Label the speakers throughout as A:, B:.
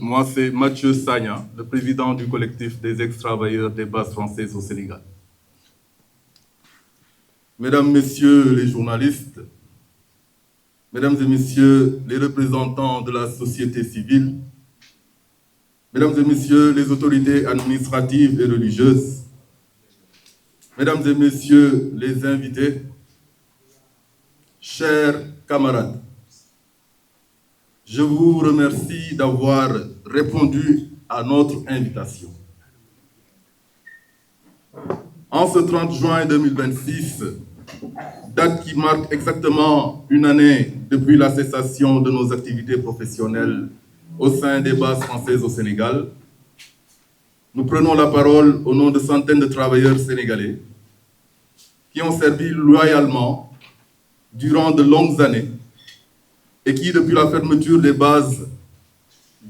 A: Moi, c'est Mathieu Sagna, le président du collectif des ex-travailleurs des bases françaises au Sénégal. Mesdames, Messieurs les journalistes, Mesdames et Messieurs les représentants de la société civile, Mesdames et Messieurs les autorités administratives et religieuses, Mesdames et Messieurs les invités, chers camarades, je vous remercie d'avoir répondu à notre invitation. En ce 30 juin 2026, date qui marque exactement une année depuis la cessation de nos activités professionnelles au sein des bases françaises au Sénégal, nous prenons la parole au nom de centaines de travailleurs sénégalais qui ont servi loyalement durant de longues années et qui, depuis la fermeture des bases,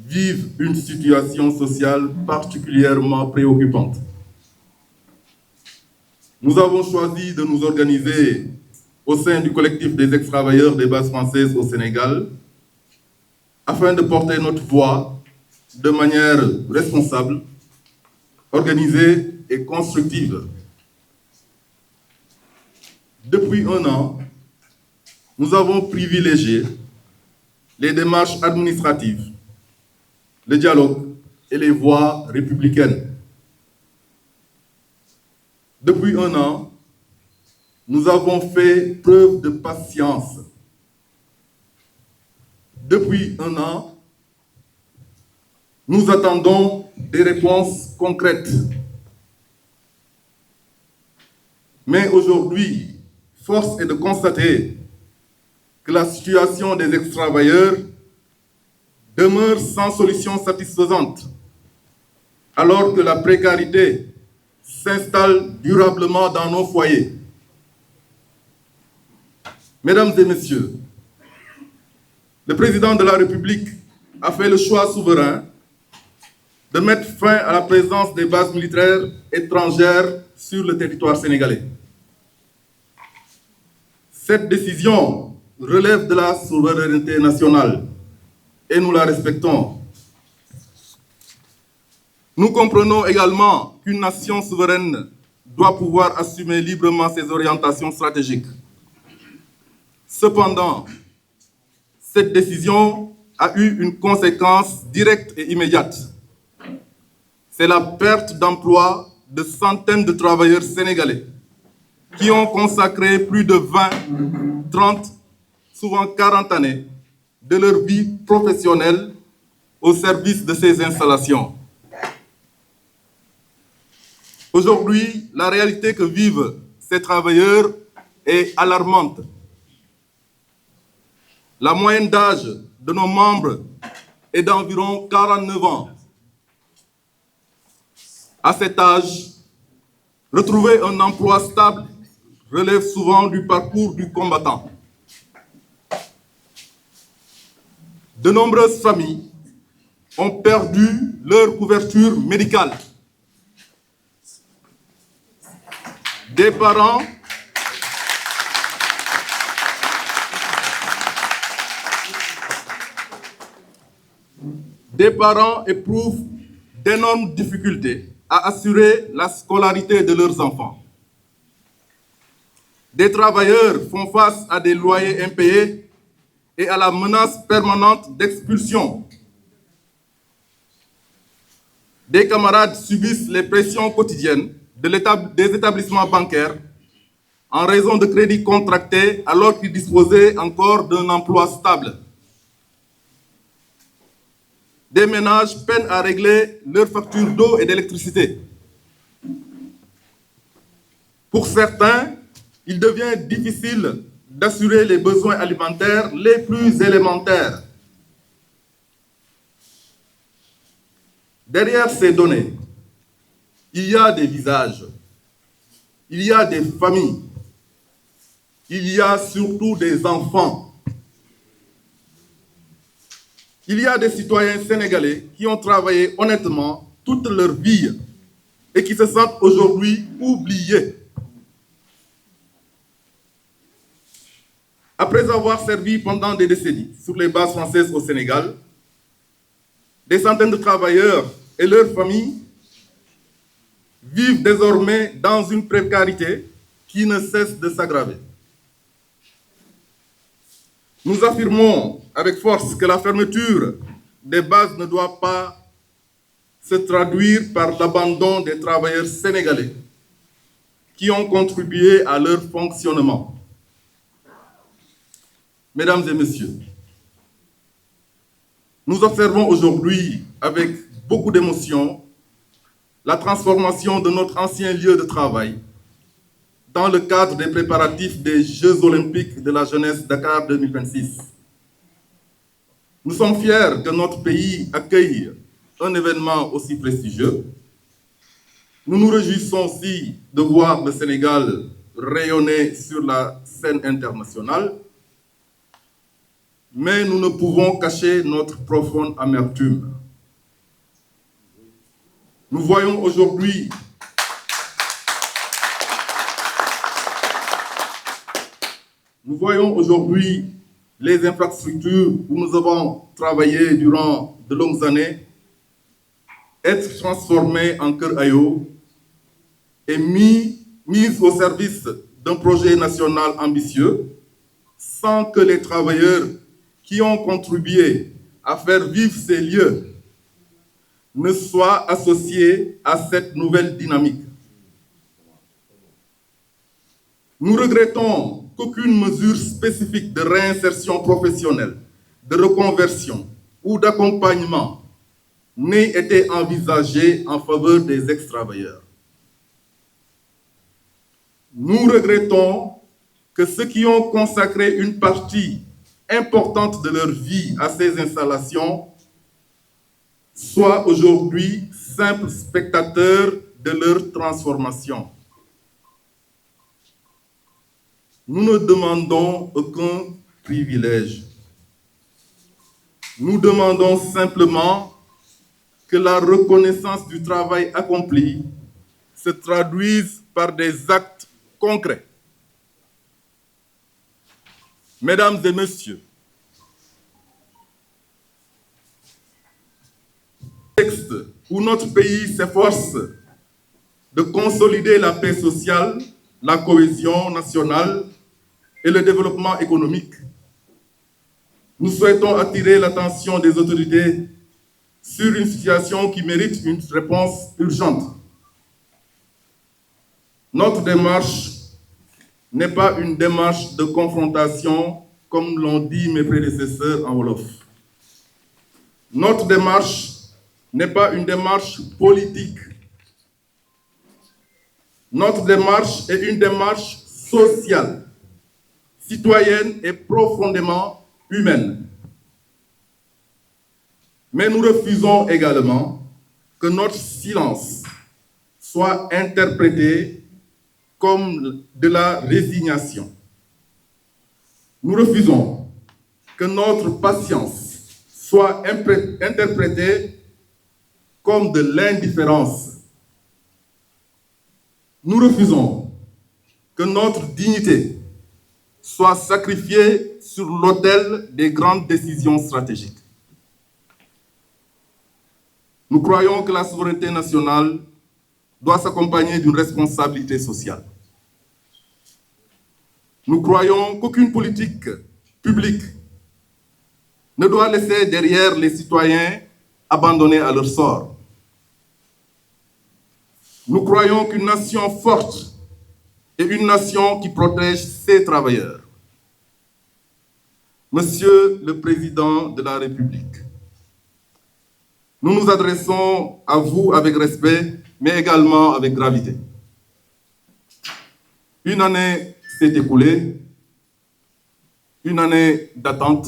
A: vivent une situation sociale particulièrement préoccupante. Nous avons choisi de nous organiser au sein du collectif des ex-travailleurs des bases françaises au Sénégal afin de porter notre voix de manière responsable, organisée et constructive. Depuis un an, nous avons privilégié les démarches administratives, le dialogue et les voies républicaines. Depuis un an, nous avons fait preuve de patience. Depuis un an, nous attendons des réponses concrètes. Mais aujourd'hui, force est de constater que la situation des ex-travailleurs demeure sans solution satisfaisante, alors que la précarité s'installe durablement dans nos foyers. Mesdames et Messieurs, le président de la République a fait le choix souverain de mettre fin à la présence des bases militaires étrangères sur le territoire sénégalais. Cette décision relève de la souveraineté nationale et nous la respectons. Nous comprenons également qu'une nation souveraine doit pouvoir assumer librement ses orientations stratégiques. Cependant, cette décision a eu une conséquence directe et immédiate. C'est la perte d'emploi de centaines de travailleurs sénégalais qui ont consacré plus de 20, 30, souvent 40 années de leur vie professionnelle au service de ces installations. Aujourd'hui, la réalité que vivent ces travailleurs est alarmante. La moyenne d'âge de nos membres est d'environ 49 ans. À cet âge, retrouver un emploi stable relève souvent du parcours du combattant. De nombreuses familles ont perdu leur couverture médicale. Des parents éprouvent d'énormes difficultés à assurer la scolarité de leurs enfants. Des travailleurs font face à des loyers impayés et à la menace permanente d'expulsion. Des camarades subissent les pressions quotidiennes des établissements bancaires en raison de crédits contractés alors qu'ils disposaient encore d'un emploi stable. Des ménages peinent à régler leurs factures d'eau et d'électricité. Pour certains, il devient difficile d'assurer les besoins alimentaires les plus élémentaires. Derrière ces données, il y a des visages, il y a des familles, il y a surtout des enfants. Il y a des citoyens sénégalais qui ont travaillé honnêtement toute leur vie et qui se sentent aujourd'hui oubliés. Après avoir servi pendant des décennies sur les bases françaises au Sénégal, Des centaines de travailleurs et leurs familles vivent désormais dans une précarité qui ne cesse de s'aggraver. Nous affirmons avec force que la fermeture des bases ne doit pas se traduire par l'abandon des travailleurs sénégalais qui ont contribué à leur fonctionnement. Mesdames et messieurs, nous observons aujourd'hui avec beaucoup d'émotion la transformation de notre ancien lieu de travail dans le cadre des préparatifs des Jeux olympiques de la jeunesse Dakar 2026. Nous sommes fiers que notre pays accueille un événement aussi prestigieux. Nous nous réjouissons aussi de voir le Sénégal rayonner sur la scène internationale, mais nous ne pouvons cacher notre profonde amertume. Nous voyons aujourd'hui les infrastructures où nous avons travaillé durant de longues années être transformées en cœur aïeux et mises au service d'un projet national ambitieux sans que les travailleurs qui ont contribué à faire vivre ces lieux ne soient associés à cette nouvelle dynamique. Nous regrettons qu'aucune mesure spécifique de réinsertion professionnelle, de reconversion ou d'accompagnement n'ait été envisagée en faveur des ex-travailleurs. Nous regrettons que ceux qui ont consacré une partie importante de leur vie à ces installations soient aujourd'hui simples spectateurs de leur transformation. Nous ne demandons aucun privilège. Nous demandons simplement que la reconnaissance du travail accompli se traduise par des actes concrets. Mesdames et messieurs, texte où notre pays s'efforce de consolider la paix sociale, la cohésion nationale et le développement économique, nous souhaitons attirer l'attention des autorités sur une situation qui mérite une réponse urgente. Notre démarche n'est pas une démarche de confrontation, comme l'ont dit mes prédécesseurs en wolof. Notre démarche n'est pas une démarche politique. Notre démarche est une démarche sociale, citoyenne et profondément humaine. Mais nous refusons également que notre silence soit interprété comme de la résignation. Nous refusons que notre patience soit interprétée comme de l'indifférence. Nous refusons que notre dignité soit sacrifiée sur l'autel des grandes décisions stratégiques. Nous croyons que la souveraineté nationale doit s'accompagner d'une responsabilité sociale. Nous croyons qu'aucune politique publique ne doit laisser derrière les citoyens abandonnés à leur sort. Nous croyons qu'une nation forte est une nation qui protège ses travailleurs. Monsieur le Président de la République, nous nous adressons à vous avec respect, mais également avec gravité. Une année s'est écoulée, une année d'attente,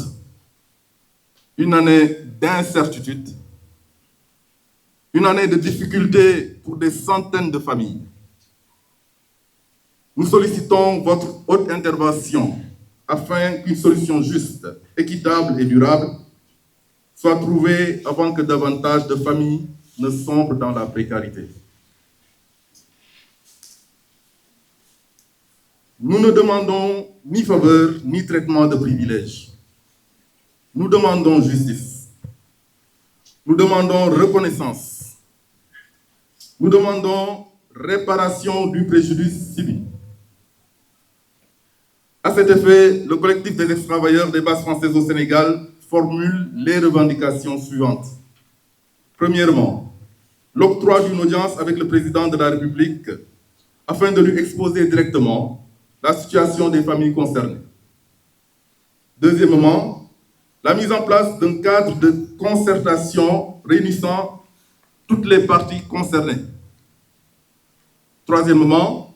A: une année d'incertitude, une année de difficultés pour des centaines de familles. Nous sollicitons votre haute intervention afin qu'une solution juste, équitable et durable soit trouvée avant que davantage de familles ne sombrent dans la précarité. Nous ne demandons ni faveur ni traitement de privilège. Nous demandons justice. Nous demandons reconnaissance. Nous demandons réparation du préjudice subi. À cet effet, le collectif des ex-travailleurs des bases françaises au Sénégal formule les revendications suivantes. Premièrement, l'octroi d'une audience avec le président de la République afin de lui exposer directement la situation des familles concernées. Deuxièmement, la mise en place d'un cadre de concertation réunissant toutes les parties concernées. Troisièmement,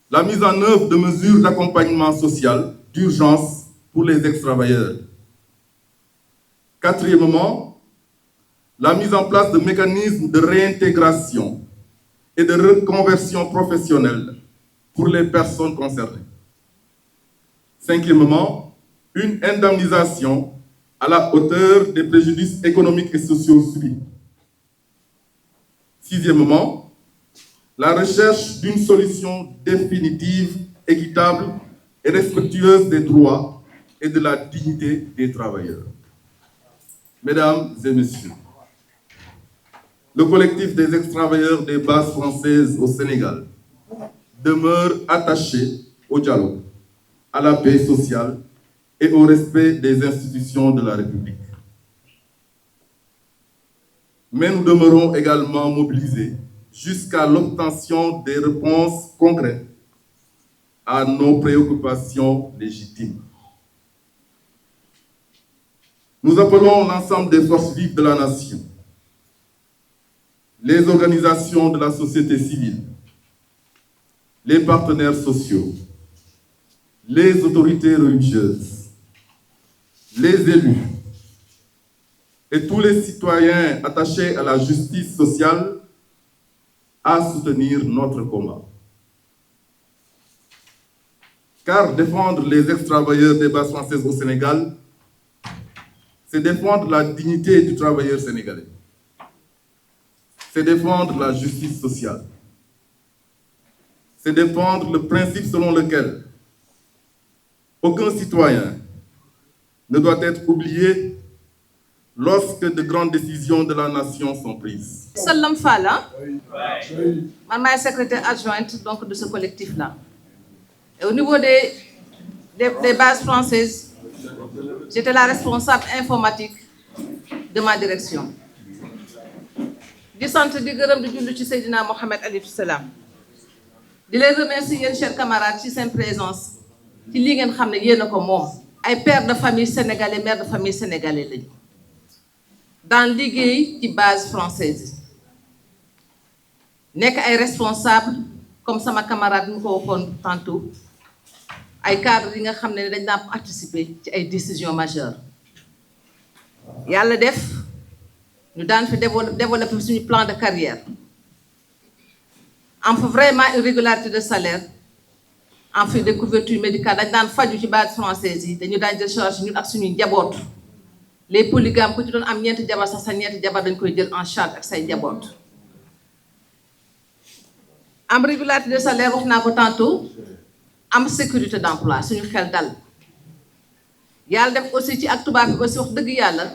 A: la mise en œuvre de mesures d'accompagnement social d'urgence pour les ex-travailleurs. Quatrièmement, la mise en place de mécanismes de réintégration et de reconversion professionnelle pour les personnes concernées. Cinquièmement, une indemnisation à la hauteur des préjudices économiques et sociaux subis. Sixièmement, la recherche d'une solution définitive, équitable et respectueuse des droits et de la dignité des travailleurs. Mesdames et messieurs, le collectif des ex-travailleurs des bases françaises au Sénégal demeure attaché au dialogue, à la paix sociale et au respect des institutions de la République. Mais nous demeurons également mobilisés jusqu'à l'obtention des réponses concrètes à nos préoccupations légitimes. Nous appelons l'ensemble des forces vives de la nation, les organisations de la société civile, les partenaires sociaux, les autorités religieuses, les élus et tous les citoyens attachés à la justice sociale à soutenir notre combat. Car défendre les ex-travailleurs des bases françaises au Sénégal, c'est défendre la dignité du travailleur sénégalais. C'est défendre la justice sociale. C'est défendre le principe selon lequel aucun citoyen ne doit être oublié lorsque de grandes décisions de la nation sont prises.
B: Salam Fala, ma secrétaire adjointe donc, de ce collectif-là. Et au niveau des bases françaises, j'étais la responsable informatique de ma direction. Du centre de Gërëm di julli ci Seydina Mohamed alayhi salam. Di les remercier, chers camarades, ci seen présence. Ci lii ngeen xam ne yéen a ko moom. Ay pères de famille sénégalais, mères de famille sénégalais lañu. Dans liggéey ci base française. Nekk ay responsable comme sama camarade ñu ko waxoon tantôt. Ay cadres yi nga xam ne dañ daan participer ci ay décisions majeures. Yàlla def ñu daan fi développer suñu plan de carrière. Am fa vraiment une régularité de salaire. En fait de couverture médicale dañ daan faju ci base française yi dañu daan jël charge ñun ak suñuy njaboot. Les polygames ku ci doon am ñeenti jabar sax sa ñeenti jabar dañ koy jël en charge ak say njaboot. Am régularité de salaire wax naa ko tantôt. Am sécurité d'emploi suñu xel dal yàlla def aussi ci ak tubaab bi aussi wax dëgg yàlla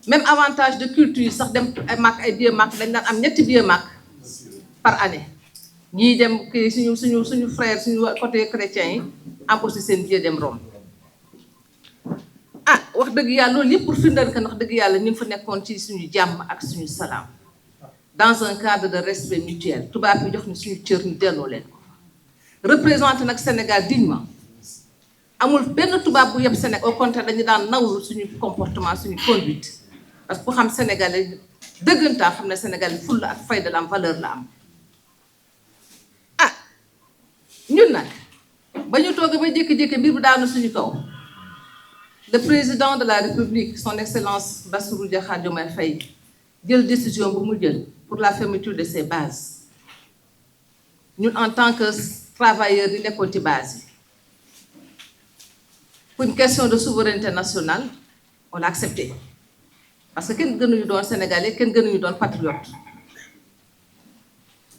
B: même avantage de culture sax dem ay màkk ay billet màkk dañ daan am ñetti billet màkk par année ñii dem kii suñu frère suñu côté chrétien yi am aussi seen billet dem Rome. Ah wax dëgg yàlla loolu yëpp pour firndeel que wax dëgg yàlla ñu ngi fa nekkoon ci suñu jàmm ak suñu salaam dans un cadre de respect mutuel tubaab bi jox ñu suñu cër ñu delloo leen ko. Représente nag Sénégal dignement amul benn tubaab bu yëpp Sénégal au contraire dañu daan nawlu suñu comportement suñu conduite parce que ku xam Sénégalais dëggantaa xam ne Sénégal fulla ak fayda la am valeur la am. Ah ñun nag ba ñu toog ba jékki-jékki mbir bu daanu suñu kaw le président de la République son excellence Bassirou Diomaye Diakhar Faye jël décision bu mu jël pour la fermeture de ces bases ñun en tant que travailleurs yi nekkoon ci base yi pour une question de souveraineté nationale on l'a accepté parce que kenn gënuñu doon sénégalais kenn gënuñu doon patriote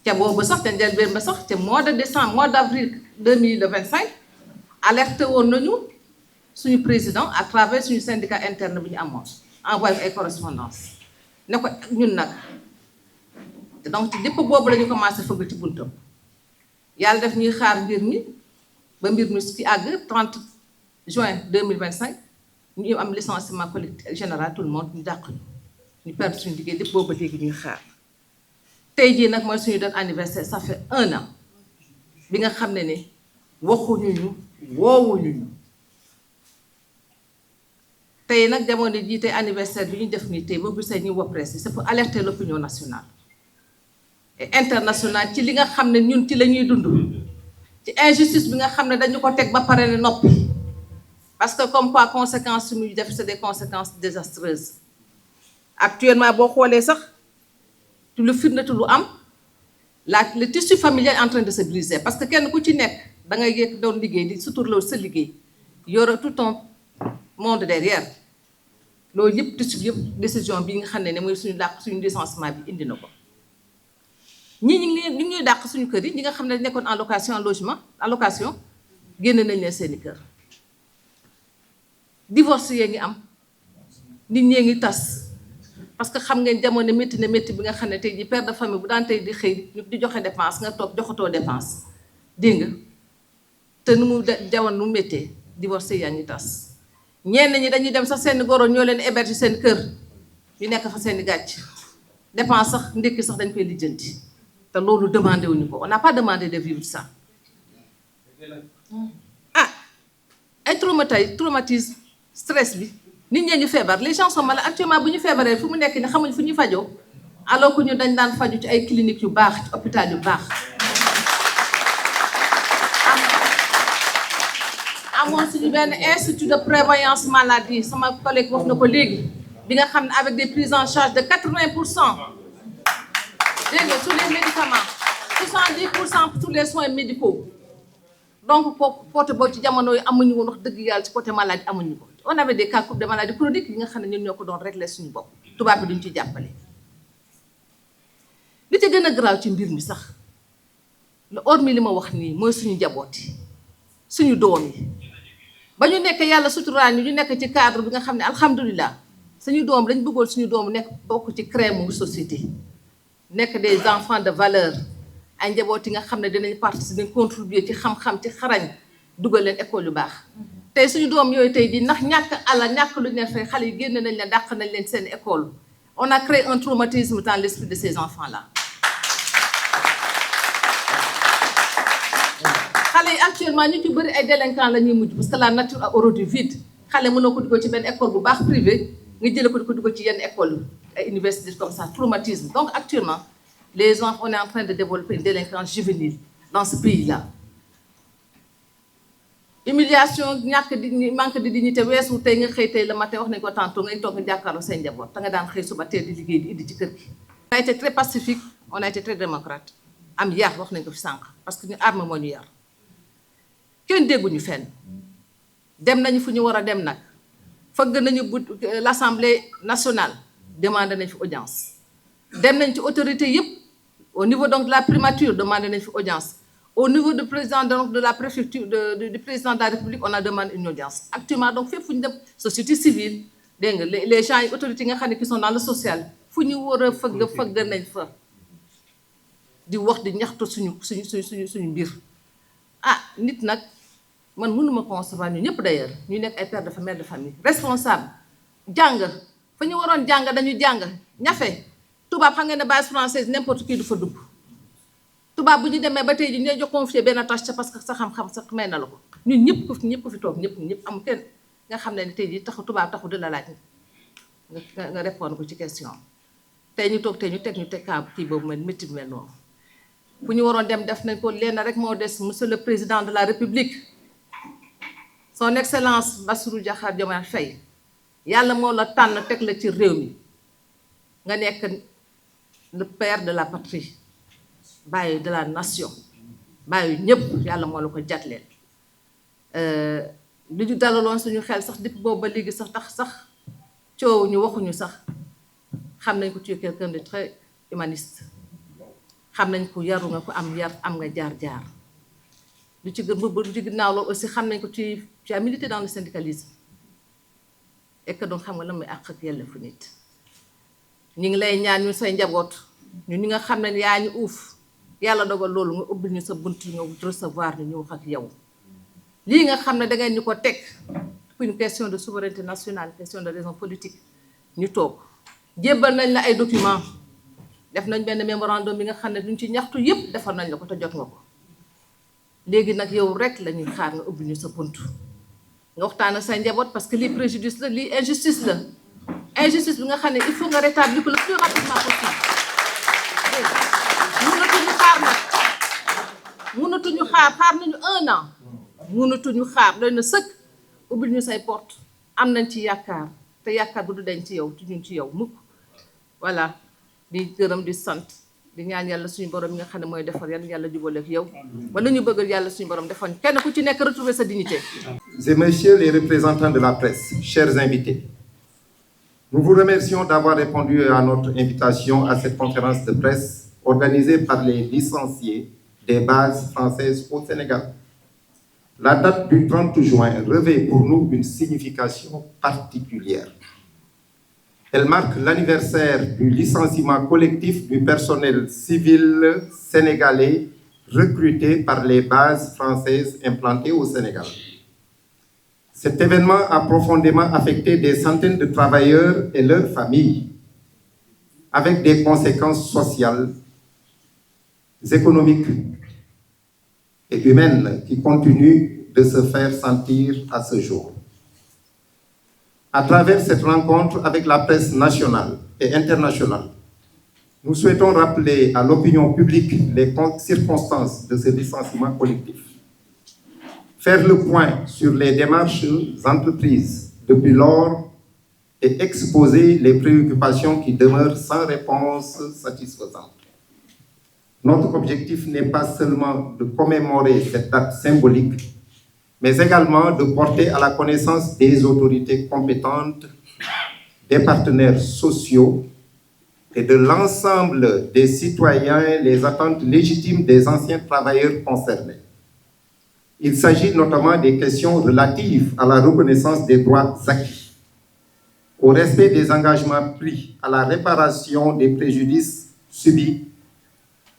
B: ca boobu sax te njëlbeen ba sax te mois de décembre mois d'avril 2025 alerté woon nañu suñu président à travers suñu syndicat interne bi ñu amoon envoyé ay correspondance ne ko ñun nag te donc ci dépôt boobu la ñu commencé fëgg ci buntam yàlla def ñuy xaar mbir mi ba mbir mi ci àgg 30 juin 2025 ñu am licenciement collectif général tout le monde ñu dàq ñu perdre suñu liggéey lépp boobu léegi ñuy xaar tey jii nag mooy suñu date anniversaire ça fait 1 an bi nga xam ne ni waxuñu ñu woowuñu ñu tey nag jamono jii tey anniversaire bi ñu def nii tey boobu say ñu woo presse c'est pour alerter l'opinion nationale et internationale ci li nga xam ne ñun ci la ñuy dund ci injustice bi nga xam ne dañu ko teg ba pare ne noppi parce que comme quoi conséquences yu muy def c'est des conséquences désastreuses actuellement boo xoolee sax tu lu firndatu lu am le tissu familial est en train de se briser parce que kenn ku ci nekk da ngay yëg doon liggéey di suturloo sa liggéey yore tout ton monde derrière loolu yëpp tissu yëpp décision bi nga xam ne mooy suñu dàq suñu licenciement bi indi na ko ñii ñu ñuy dàq suñu kër yi ñi nga xam ne nekkoon en location en logement en location génn nañ leen seeni kër divorce yee ngi am nit ñee ngi tas parce que xam ngeen jamono métti na métti bi nga xam ne tey ji père de famille bu daan tey di xëy di joxe dépense nga toog joxatoo dépense dégg nga te nu mu jamono nu mu méttee divorce yaa ngi tas ñenn ñi dañuy dem sax seen goro ñoo leen héberger seen kër ñu nekk fa seen gàcc dépense sax ndekki sax dañ koy lijjanti te loolu demandé wuñu ko on n'a pas demandé de vivre ça ay traumatisme stress bi nit ñee ngi feebar les gens sont malades actuellement bu ñu feebaree fu mu nekk ni xamuñ fu ñu fajoo alors que ñu dañ daan faju ci ay cliniques yu baax ci hôpital yu baax amoon suñu benn institut de prévoyance maladie sama collègue wax na ko léegi bi nga xam ne avec des prises en charge de 80% dégg nga sur les médicaments 70% pour tous les soins médicaux donc côté boobu ci jamono yi amuñu woon wax dëgg yàlla ci côté maladie amuñu ko on avait des cas de maladie chronique yi nga xam ne ñun ñoo ko doon régler suñu bopp tubaab bi duñ ci jàppale li ci gën a garaaw ci mbir mi sax lu hormis li ma wax nii mooy suñu njaboot yi suñu doom yi ba ñu nekk yàlla suturaal ñu nekk ci cadre bi nga xam ne alhamdulilah suñu doom lañ bëggoon suñu doom nekk bokk ci crème société nekk des enfants de valeur ay njaboot yi nga xam ne dinañ participer contribuer ci xam-xam ci xarañ dugal leen école yu baax tey suñu doom yooyu tey di ndax ñàkk alal ñàkk lu ñu leen fay xale yi génn nañ leen dàq nañ leen seen école on a créé un traumatisme dans l'esprit de ces enfants là xale yi actuellement ñu ci bëri ay délinquants la ñuy mujj parce que la nature a horreur du vide xale mënoo ko dugal ci benn école bu baax privé nga jëlee ko di ko dugal ci yenn école ay universités comme ça traumatisme donc actuellement les enfants on est en train de développer une délinquance juvénile dans ce pays là humiliation ñàkk di manque de dignité weesu tey nga xëy tey le matin wax nañ ko tantôt ngay toog nga jàkkaarloo seen njaboot te nga daan xëy suba teel di liggéey di indi ci kër gi. on a été très pacifique on a été très démocrate am yar wax nañ ko fi sànq parce que ñu arme moo ñu yar kenn dégguñu fenn dem nañu fu ñu war a dem nag fëgg nañu bu l'Assemblée nationale demandé nañ fi audience dem nañ ci autorité yëpp au niveau donc de la primature demandé nañ fi audience. Au niveau du président de la préfecture, du président de la République, on a demandé une audience. Actuellement, donc, fait une société civile, les gens, les autorités qui sont dans le social, il faut que nous fassions di wax di ñaxtu suñu mbir ah nit nag man mënuma concevoir ñu ñëpp d'ailleurs ñu nekk ay père de famille mère de famille responsable jàng fa ñu waroon jàng dañu jàng ñafe tubaab xam nga ne base française n'importe qui du fa dugg tubaab bu ñu demee ba tey ji ñooy jox confier benn tâche parce que sa xam-xam sax may na la ko ñun ñëpp ko fi toog ñëpp am kenn nga xam ne tey ji taxu tubaab taxu di la laaj nga répondre ko ci question tey ñu toog tey ñu teg kaa kii boobu mel métti bi mel noonu bu ñu waroon dem def nañ ko lenn rek moo des monsieur le président de la république son excellence Bassirou Diakhar Diomaye Faye yàlla moo la tànn teg la ci réew mi nga nekk le père de la patrie bàyyi de la nation bàyyi ñëpp yàlla moo la ko jagleel li ñu dalaloon suñu xel sax depuis boobu ba léegi sax tax sax coow ñu waxuñu sax xam nañ ko tu es quelqu'un de très humaniste xam nañ ko yaru nga ko am yar am nga jaar-jaar lu ci ginnaaw loolu aussi xam nañ ko tu as milité dans le syndicalisme et que donc xam nga lan mooy àq ak yelleefu nit ñi ngi lay ñaan ñu say njaboot ñun ñi nga xam ne yaa ñu uuf yàlla dogal loolu nga ubbil ñu sa bunt ñëw recevoir ñu wax ak yow lii nga xam ne da ngeen ñu ko teg pour une question de souveraineté nationale question de raison politique ñu toog jébbal nañ la ay documents def nañ benn mémorandum bi nga xam ne duñ ci ñaxtu yëpp defar nañ la ko te jot nga ko léegi nag yow rek la ñuy xaar nga ubbil ñu sa bunt nga waxtaan ak say njaboot parce que lii préjudice la lii injustice la injustice bi nga xam ne il faut nga rétablir ko le plus rapidement possible mënatuñu xaar nag mënatuñu xaar nañu 1 an mënatuñu xaar doy na sëkk ubbil ñu say porte am nañ ci yaakaar te yaakaar bu du dañ ci yow ñun ci yow mukk voilà di gërëm di sant di ñaan yàlla suñu borom yi nga xam ne mooy defar yàlla jubaleek yow wala ñu bëgg yàlla suñu borom defal kenn ku ci nekk retrouver sa dignité.
C: Et messieurs les représentants de la presse, chers invités, nous vous remercions d'avoir répondu à notre invitation à cette conférence de presse organisée par les licenciés des bases françaises au Sénégal. La date du 30 juin revêt pour nous une signification particulière. Elle marque l'anniversaire du licenciement collectif du personnel civil sénégalais recruté par les bases françaises implantées au Sénégal. Cet événement a profondément affecté des centaines de travailleurs et leurs familles, avec des conséquences sociales, économiques et humaines qui continuent de se faire sentir à ce jour. À travers cette rencontre avec la presse nationale et internationale, nous souhaitons rappeler à l'opinion publique les circonstances de ce licenciement collectif, faire le point sur les démarches entreprises depuis lors et exposer les préoccupations qui demeurent sans réponse satisfaisante. Notre objectif n'est pas seulement de commémorer cette date symbolique, mais également de porter à la connaissance des autorités compétentes, des partenaires sociaux et de l'ensemble des citoyens les attentes légitimes des anciens travailleurs concernés. Il s'agit notamment des questions relatives à la reconnaissance des droits acquis, au respect des engagements pris, à la réparation des préjudices subis,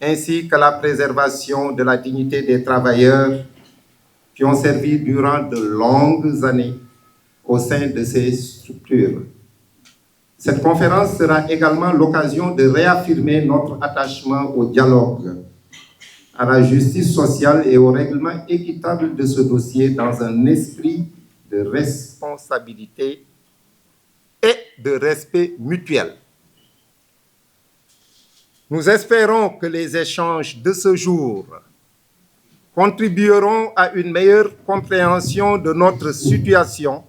C: ainsi qu'à la préservation de la dignité des travailleurs qui ont servi durant de longues années au sein de ces structures. Cette conférence sera également l'occasion de réaffirmer notre attachement au dialogue, à la justice sociale et au règlement équitable de ce dossier dans un esprit de responsabilité et de respect mutuel. Nous espérons que les échanges de ce jour contribueront à une meilleure compréhension de notre situation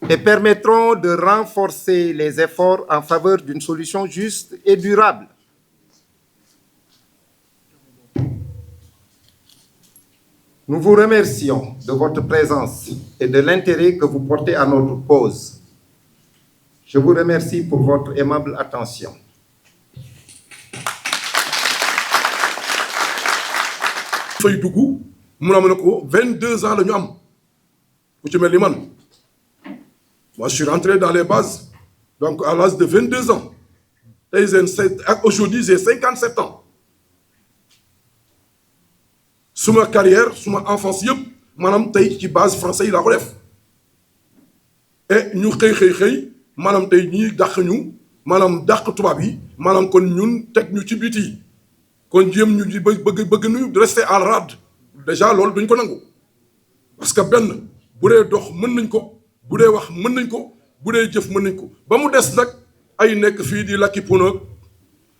C: et permettront de renforcer les efforts en faveur d'une solution juste et durable. Nous vous remercions de votre présence et de l'intérêt que vous portez à notre cause. Je vous remercie pour votre aimable attention.
D: fay dugg mun a mën a ko 22 ans la ñu am ku ci mel ni man moi je suis rentré dans les bases donc à l'âge de 22 ans tey aujourd'hui j'ai 57 ans suma carrière suma enfance yëpp maanaam tey ci base français yi laa ko def et ñu xëy maanaam tey ñii dàq ñu maanaam dàq tubaab yi maanaam kon ñun teg ñu ci biti kon jéem ñu di bëgg ñu rester en rade déjà loolu duñ ko nangu parce que benn bu dee dox mën nañ ko bu dee wax mën nañ ko bu dee jëf mën nañ ko ba mu des nag ay nekk fii di lakki pono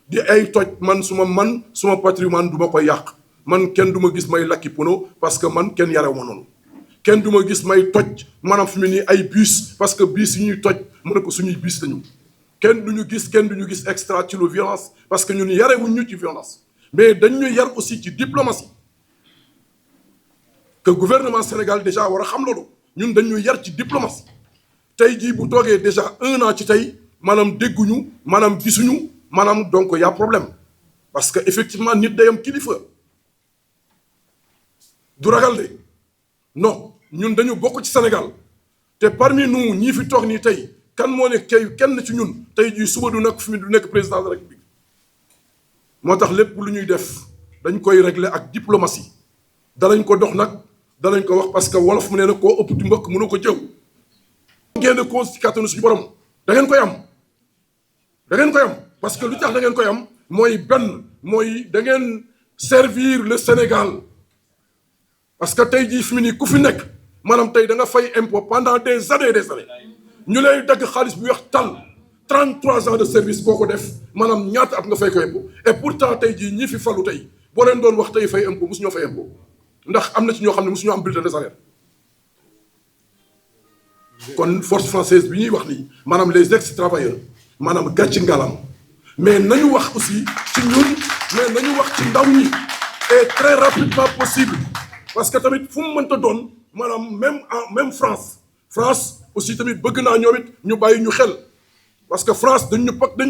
D: di ay toj suma patrimoine du ma koy yàq man kenn du ma gis may lakki pono parce que man kenn yarew ma noonu kenn du ma gis may toj maanaam fi mu nii ay bus parce que bus yi ñuy toj mu ne ko suñuy bus lañu kenn du ñu gis extra ci lu violence parce que ñun yarewuñ ñu ci violence mais dañ ñu yar aussi ci diplomatie que gouvernement Sénégal déjà war a xam loolu ñun dañ ñu yar ci diplomatie tey jii bu toogee déjà 1 an ci tey maanaam dégguñu maanaam gisuñu maanaam donc y a problème parce que effectivement nit day am kilifa du ragal de non ñun dañu bokk ci Sénégal te parmi nous ñii fi toog nii tey kan moo ne kenn ci ñun tey jii suba du nekk fi mu du nekk président de la République moo tax lépp lu ñuy def dañ koy régler ak diplomatie danañ ko dox nag danañ ko wax parce que wolof mu ne nag koo ëpp ci mbokk mënu ko jëw ngeen cause ci kàttanu suñu borom da ngeen koy am parce que lu tax da ngeen koy am mooy benn mooy da ngeen servir le Sénégal parce que tey jii fi mu nii ku fi nekk maanaam tey da nga fay impôt pendant des années ñu lay dagg xaalis bu weex tàll 33 ans de service boo ko def maanaam ñaata at nga fay ko impôt et pourtant tey jii ñi fi falu tey boo leen doon wax tey fay impôt mosu ñoo fay impôt ndax am na ci ñoo xam ne mosu ñoo am bulletin de salaire kon force française bi ñuy wax nii maanaam les ex-travailleurs maanaam gàcci ngalam mais nañu wax aussi ci ñun mais nañu wax ci ndaw ñi et très rapidement possible parce que tamit fu mu mënta doon maanaam même France aussi tamit bëgg naa ñoom it ñu bàyyi ñu xel parce que France dañ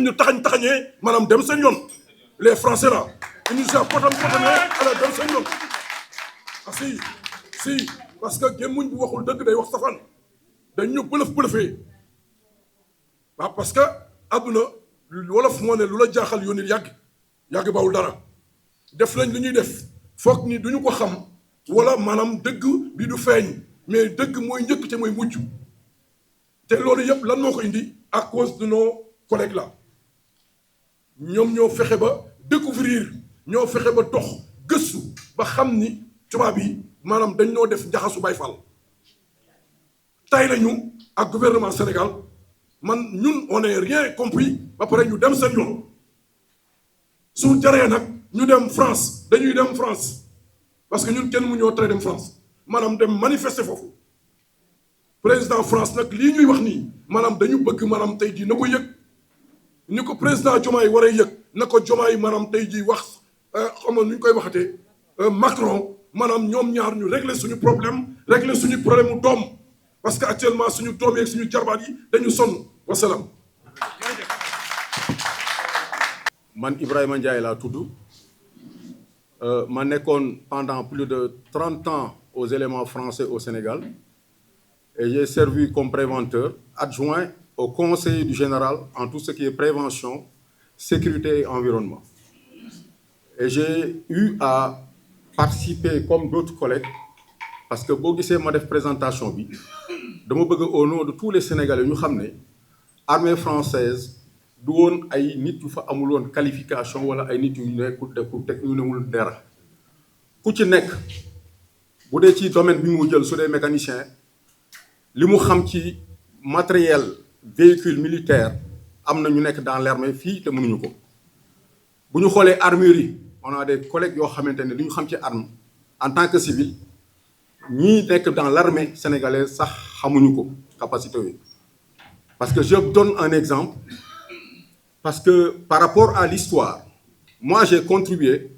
D: ñu taxañee maanaam dem seen yoon les Français là ils nous ont potané ala dem seen yoon ah si parce que gémmuñ bu waxul dëgg day wax safaan dañ ñu bëlëfee waaw parce que àdduna wolof moo ne lu la jaaxal yónni yàgg bawul dara def nañ lu ñuy def foog ni duñu ko xam wala maanaam dëgg bi du feeñ mais dëgg mooy njëkk te mooy mujj te loolu yëpp lan moo ko indi à cause de nos collègues là ñoom ñoo fexe ba découvrir ñoo fexe ba dox gëstu ba xam ni tubaab yi maanaam dañ noo def njaxasu bay fal tay nañu ak gouvernement Sénégal ñun on est rien compris ba pare ñu dem seen yoon su jaree nag ñu dem France dañuy dem France parce que ñun kenn mu ñoo tere dem France maanaam dem manifester foofu président France nag lii ñuy wax nii maanaam dañu bëgg maanaam tey jii na ko yëg ni ko président Diomaye waree yëg na ko Diomaye maanaam tey jii wax xam nga nu ñu koy waxatee Macron maanaam ñoom ñaar ñu régler suñu problème mu doom parce que actuellement suñu doom yeeg suñu jarbaat yi dañu sonn wasalaam.
E: man Ibrahima Ndiaye laa tudd ma nekkoon pendant plus de 30 ans aux éléments français au Sénégal et j'ai servi comme préventeur adjoint au conseiller du général en tout ce qui est prévention, sécurité et environnement. Et j'ai eu à participer comme d'autres collègues parce que boo gisee ma def présentation bi dama bëgg au nom de tous les Sénégalais ñu xam ne armée française du woon ay nit yu fa amul woon qualification wala ay nit yu nekkul teg yu newul dara ku ci nekk bu dee ci domaine bi mu jël su dee mécanicien li mu xam ci matériel véhicule militaire am na ñu nekk dans l'armée fii te mënuñu ko bu ñu xoolee armurerie on a des collègues yoo xamante ne li ñu xam ci arme en tant que civil ñii nekk dans l'armée sénégalaise sax xamuñu ko capacité yooyu parce que je donne un exemple parce que par rapport à l'histoire moi j'ai contribué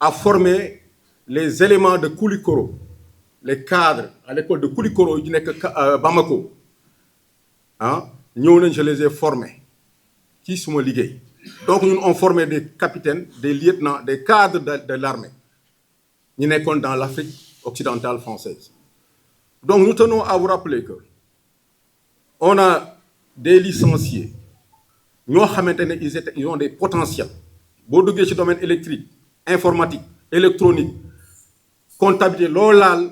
E: à former les éléments de Koulikoro les cadres à l'école de Koulikoro yi nekk Bamako ñëw nañ je les ai formés ci suma liggéey donc ñun on formé des capitaines des lieutenants des cadres de l'armée ñu nekkoon dans l'Afrique occidentale française donc nous tenons à vous rappeler que on a des licenciés ñoo xamante ne ils ont des potentiels boo duggee ci domaine électrique informatique électronique comptabilité loolu laal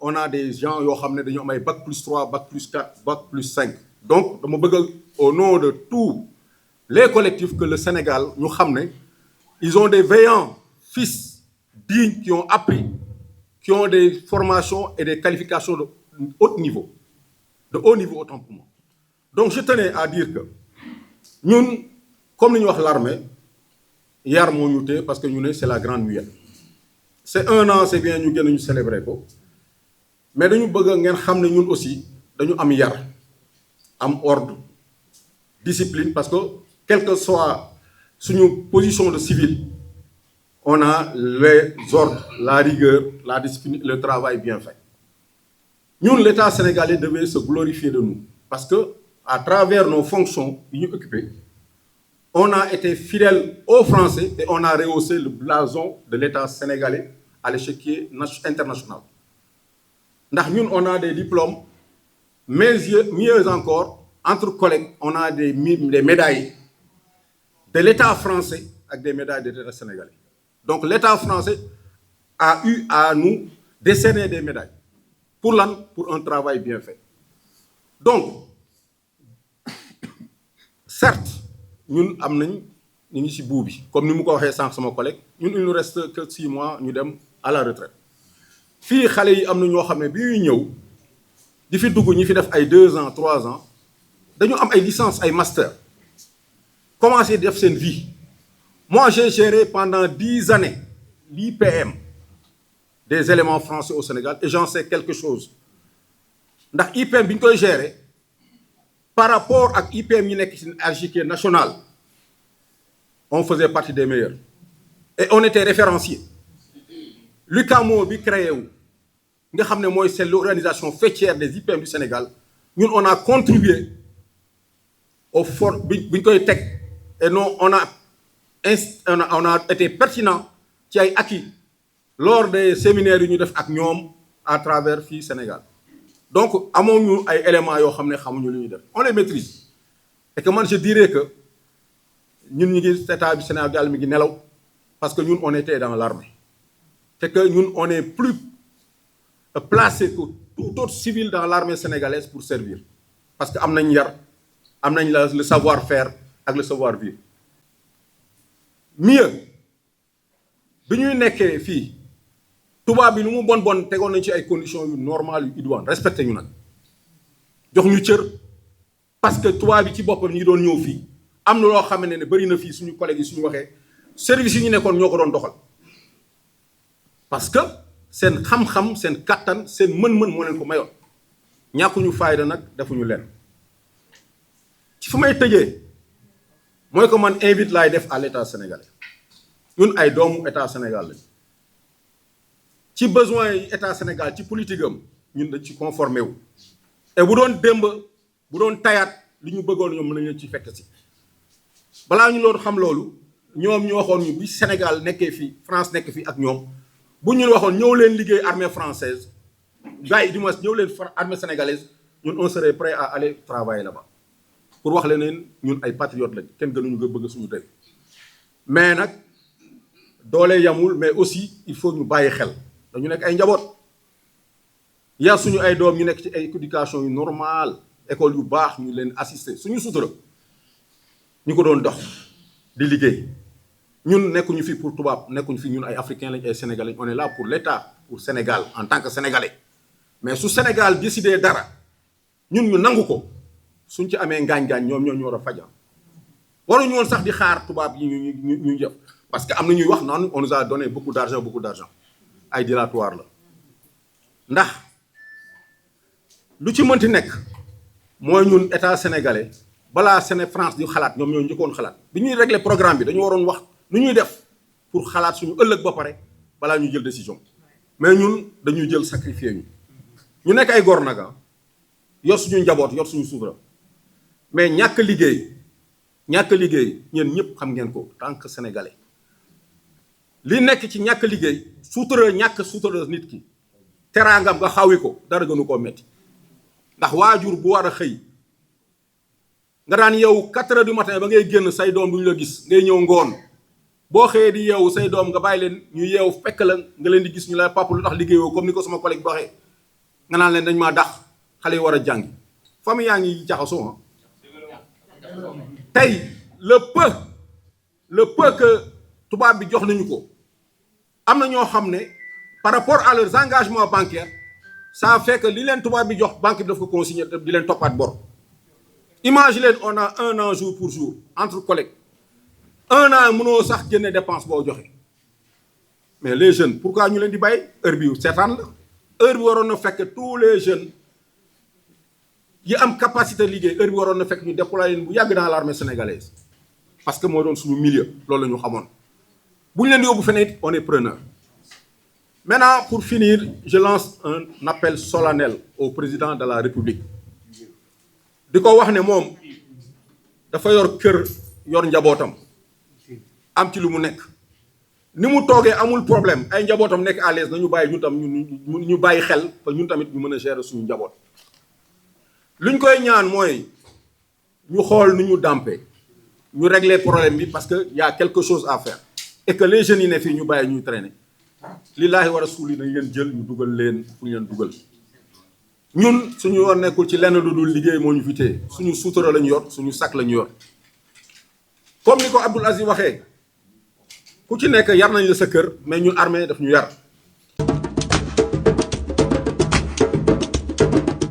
E: on a des gens yoo xam ne dañoo am ay bac plus 3 bac plus 4 bac plus 5 donc dama bëgg au nom de tous les collectifs que le Sénégal ñu xam ne ils ont des veillants fils dignes qui ont appris qui ont des formations et des qualifications de haut niveau autant pour moi donc je tenais à dire que ñun comme li ñuy wax l'armée yar moo ñu téye parce que ñu ne c'est la grande muette c'est un an c'est bien ñu gën ñu célébrer ko mais dañu bëgg ngeen xam ne ñun aussi dañu am yar am ordre discipline parce que quelle que soit suñu position de civil on a les ordres la rigueur la discipline le travail bien fait ñun l'État sénégalais devait se glorifier de nous parce que à travers nos fonctions yi ñu occupé on a été fidèle aux Français et on a rehaussé le blason de l'État sénégalais à l'échiquier international ndax ñun on a des diplômes mais mieux encore entre collègues on a des médailles de l'État français avec des médailles de l'État sénégalais. Donc l'État français a eu à nous décerner des médailles. Pour un travail bien fait. Donc, certes, nous avons ci boubi comme nous ko waxé sank sama collègue ñun il nous reste que 6 mois ñu dem à la retraite. Fi xalé yi amna ño xamné bi ñuy ñëw di fi dugg ñi fi def ay 2 ans 3 ans dañu am ay licence ay master. Commencer def sen vie. Moi j'ai géré pendant 10 années l'IPM des éléments français au Sénégal et j'en sais quelque chose. Ndax IPM bi ñu koy gérer par rapport ak IPM yi nekk ci AGK national on faisait partie des meilleurs et on était référenciés. L'UCAMO bi créé wu nga xam ne mooy c'est l'organisation faîtière des IPM du Sénégal ñun on a contribué au fort bi ñu koy teg et non on a été pertinent ci ay acquis lors des séminaires yu ñu def ak ñoom à travers fii Sénégal. Donc amoon ay éléments yoo xam ne xamuñu lu ñuy def on les maîtrise et que man je dirais que ñun ñu ngi état bi Sénégal mi ngi nelaw parce que ñun on était dans l'armée c'est que ñun on est plus placé que tout autre civil dans l'armée sénégalaise pour servir parce que am nañ yar am nañ le savoir-faire ak le savoir-vivre. Mieux bi ñuy nekkee fii tubaab bi lu mu bon tegoon nañ ci ay conditions yu normales yu idoines respecté ñu nag jox ñu cër parce que tubaab bi ci boppam ñi doon ñëw fii am na loo xam ne bari na fii suñu collègues yi suñu waxee service yi ñu nekkoon ñoo ko doon doxal parce que seen xam-xam seen kattan seen mën-mën moo leen ko mayoon ñàkkuñu fayda nag defuñu leen ci fu may tëjee mooy que man invite laay def à l'état sénégalais ñun ay doomu état Sénégal lañ ci besoin yi état Sénégal ci politique am ñun dañ ci conformé wu et bu doon démb bu doon tayaat li ñu bëggoon ñoom mën nañu ci fekk si balaa ñu loolu xam loolu ñoom ñu waxoon ñu bi Sénégal nekkee fii France nekk fii ak ñoom bu ñu waxoon ñëw leen liggéey armée française gars yi du moins ñëw leen armée sénégalaise ñun on serait prêt à aller travailler là-bas pour wax leen ñun ay patriotes lañ kenn gënuñu nga bëgg suñu réew mais nag doole yamul mais aussi il faut ñu bàyyi xel dañu nekk ay njaboot yaa suñu ay doom ñu nekk ci ay éducation yu normal école yu baax ñu leen assister suñu sutura ñu ko doon dox di liggéey ñun nekkuñu fi pour tubaab nekkuñu fi ñun ay africains lañ ay sénégalais on est là pour l'État pour Sénégal en tant que sénégalais mais su Sénégal décidé dara ñun ñu nangu ko suñ ci amee ngaañ-ngaañ ñoom ñoo ñu war a fajal waruñu woon sax di xaar tubaab yi ñu jëf parce que am na ñuy wax naan on nous a donné beaucoup d'argent ay dilatoire la ndax lu ci mënti nekk mooy ñun état sénégalais balaa France di xalaat ñoom ñoo njëkkoon xalaat bi ñuy régler programme bi dañu waroon wax nu ñuy def pour xalaat suñu ëllëg ba pare balaa ñu jël décision mais ñun dañuy jël sacrifier ñu nekk ay góor nag yor suñu njaboot yor suñu suufara mais ñàkk liggéey ñeen ñëpp xam ngeen ko tant que sénégalais li nekk ci ñàkk liggéey ñàkk suutura nit ki teraangam nga xawi ko dara gënu koo metti ndax waajur bu war a xëy nga daan yow 4 heures du matin ba ngay génn say doom duñu la gis ngay ñëw ngoon boo xëyee di yeewu say doom nga bàyyi leen ñu yeewu fekk la nga leen di gis ñu la papa lu tax liggéeyoo comme ni ko sama collègue bi waxee nga naan leen dañ maa dax xale yi war a jàngi famille yaa ngi jaxasoo tey le peu que tubaab bi jox nañu ko am na ñoo xam ne par rapport à leurs engagements bancaires ça fait que li leen tubaab bi jox banque bi daf ko consigner di leen toppaat bor. Imagine leen on a 1 an jour pour jour entre collègues 1 an mënoo sax génne dépense boo joxe mais les jeunes pourquoi ñu leen di bàyyi heure bi seetaan la heure bi waroon na fekk tous les jeunes yi am capacité liggéey heure bi waroon na fekk ñu déployer leen bu yàgg dans l'armée sénégalaise parce que moo doon suñu milieu loolu la ñu xamoon bu ñu leen di yóbbu feneen on est preneur. Maintenant pour finir je lance un appel solennel au président de la République di ko wax ne moom dafa yor kër yor njabootam am ci lu mu nekk ni mu toogee amul problème ay njabootam nekk à l'aise nañu bàyyi ñun tam ñu bàyyi xel ba ñun tamit ñu mën a gérer suñu njaboot luñ koy ñaan mooy ñu xool nu ñu dàmpee ñu régler problème bi parce que y a quelque chose à faire et que les jeunes yi ne fii ñu bàyyi ñuy traîner lillaahi wa rasuuli nañ leen jël ñu dugal leen fu ñu leen dugal ñun suñu yoon nekkul ci lenn lu dul liggéey moo ñu fi téye suñu suutura lañu yor suñu sac lañu yor comme ni ko Abdoul Aziz waxee ku ci nekk yar nañ la sa kër mais ñun armée daf ñu yar